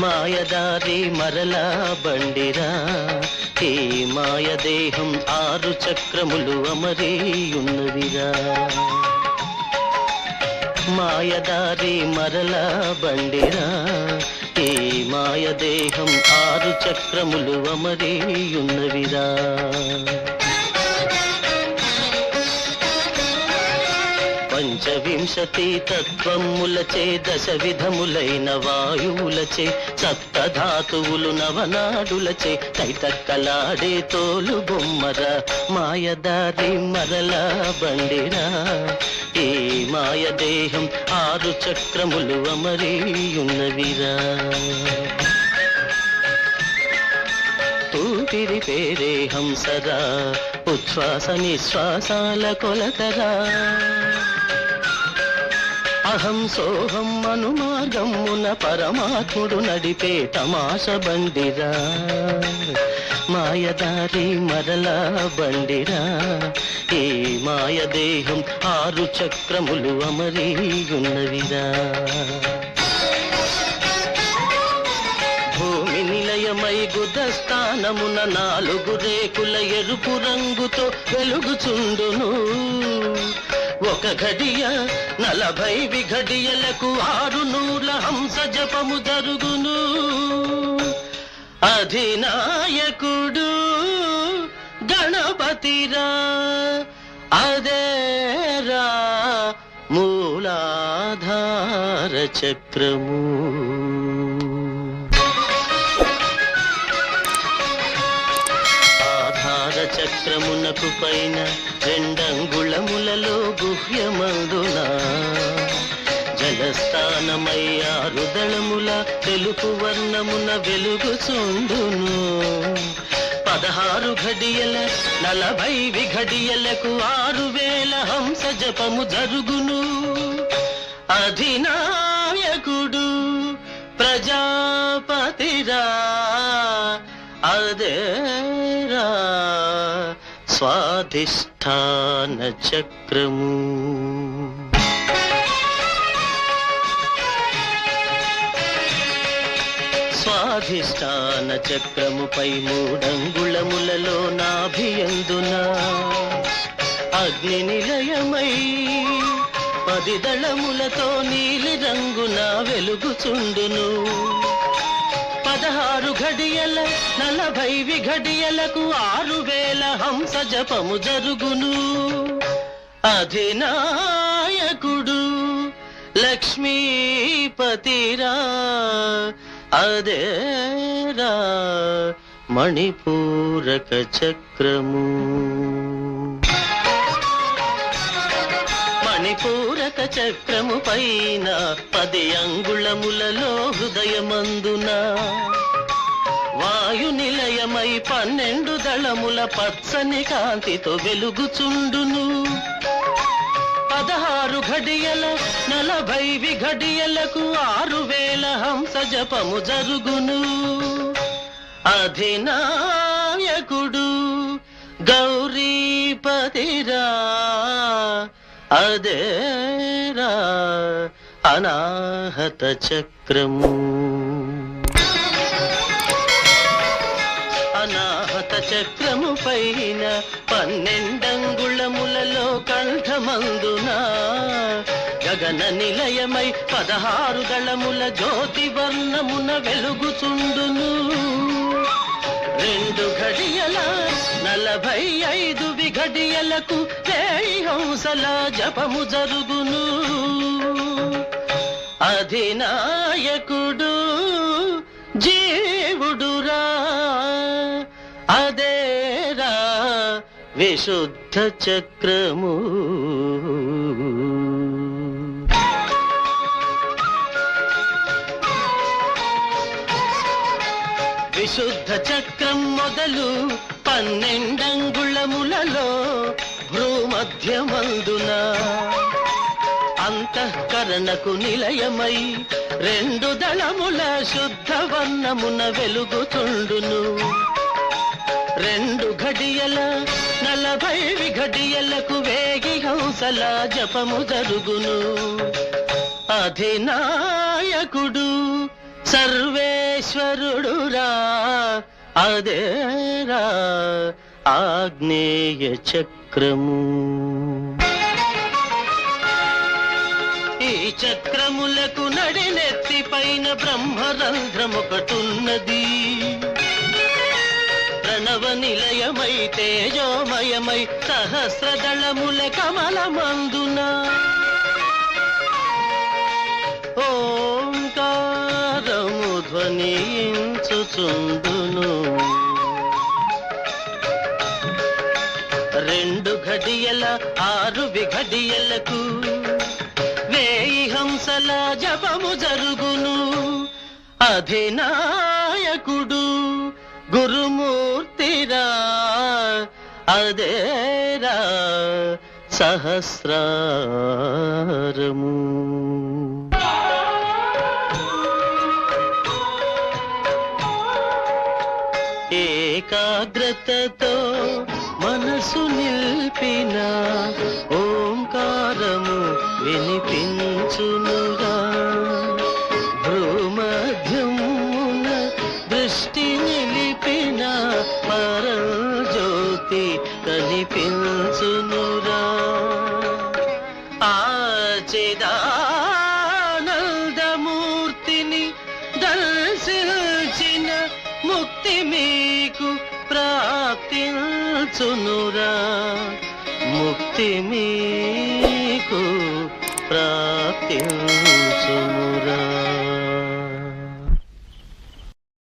మాయదారి మరలా బండిరా, ఈ మాయదేహం 6 చక్రములు అమరీయున్నవిరా. మాయదారి మరలా బండిరా, ఈ మాయదేహం 6 చక్రములు అమరీయున్నవిరా. పంచవింశతి తత్వములచే 10 విధములైన వాయువులచే సప్తధాతువులు నవనాడులచే తైతక్కలాడే తోలు బొమ్మరా. మాయదారి మరలా బండిరా, ఈ మాయదేహం 6 చక్రములు అమరీయున్నవిరా. ఊపిరి పేరే హంసరా, ఉచ్ఛ్వాస నిశ్వాసాల కొలతరా. అహం సోహం అనుమార్గమున పరమాత్ముడు నడిపే తమాష బండిరా. మాయదారి మరలా బండిరా, ఈ మాయదేహం 6 చక్రములు అమరీయున్నవిరా. భూమి నిలయమై గుదస్థానమున 4 రేకుల ఎరుపు రంగుతో వెలుగుచుండును. ఒక ఘడియ 40 విఘడియలకు 600 హంస జపము జరుగును. అధినాయకుడు గణపతిరా, అదేరా మూలాధార చక్రము. చక్రమునకు పైన 2 అంగుళములలో గుహ్యమందున జలస్థానమై 6 దళముల తెలుపు వర్ణమున వెలుగుచుండును. 16 ఘడియల 40 విఘడియలకు 6000 హంస జపము జరుగును. అధినాయకుడు ప్రజాపతిరా, అదేరా స్వాధిష్ఠాన చక్రము. స్వాధిష్ఠాన చక్రముపై 3 అంగుళములలో నాభియందున అగ్ని నిలయమై 10 దళములతో నీలి రంగున వెలుగుచుండును. 16 ఘడియల 40 విఘడియలకు 6000 హంస జపము జరుగును. అధినాయకుడు లక్ష్మీపతిరా, అదేరా మణిపూరక చక్రము. మణిపూరక చక్రము పైన 10 అంగుళములలో హృదయమందున వాయు నిలయమై 12 దళముల పచ్చని కాంతితో వెలుగుచుండును. 16 ఘడియల 40 విఘడియలకు 6000 హంస జపము జరుగును. అధినాయకుడు గౌరీపతిరా, అదేరా అనాహత చక్రము. అనాహత చక్రము పైన 12 అంగుళములలో కంఠమందున గగన నిలయమై 16 దళముల జ్యోతి వర్ణమున వెలుగుచుండును. 2 ఘడియల 45 విఘడియలకు 1000 హంసల జపము జరుగును. అధినాయకుడు జీవుడురా, అదేరా విశుద్ధ చక్రము. విశుద్ధ చక్రం మొదలు 12 అంగుళములలో భ్రూమధ్యమందున అంతఃకరణకు నిలయమై 2 దళముల శుద్ధ వర్ణమున వెలుగుచుండును. 2 ఘడియల 40 విఘడియలకు 1000 హంసల జపము జరుగును. అధినాయకుడు సర్వేశ్వరుడురా అదేరా ఆగ్నేయ చక్రము. ఈ చక్రములకు నడినెత్తి పైన బ్రహ్మరంధ్రమొకటున్నది. ప్రణవ నిలయమై తేజోమయమై సహస్రదళముల కమలమందున ఓంకారము ధ్వనించుచుండును. రెండు ఘడియల 6 విఘడియలకు వేయి హంసల జపము జరుగును. అధినాయకుడు గురుమూర్తిరా అదేరా సహస్రారము. ఏకాగ్రతతో మనసు నిల్పిన ఓంకారము వినిపించునురా. భ్రూమధ్యమున దృష్టి నిలిపిన పరజ్యోతి కనిపించునురా. ఆచిదానందమూర్తిని దర్శించిన ముక్తి మీకు ప్రాప్తించునురా. ముక్తి మీకు ప్రాప్తి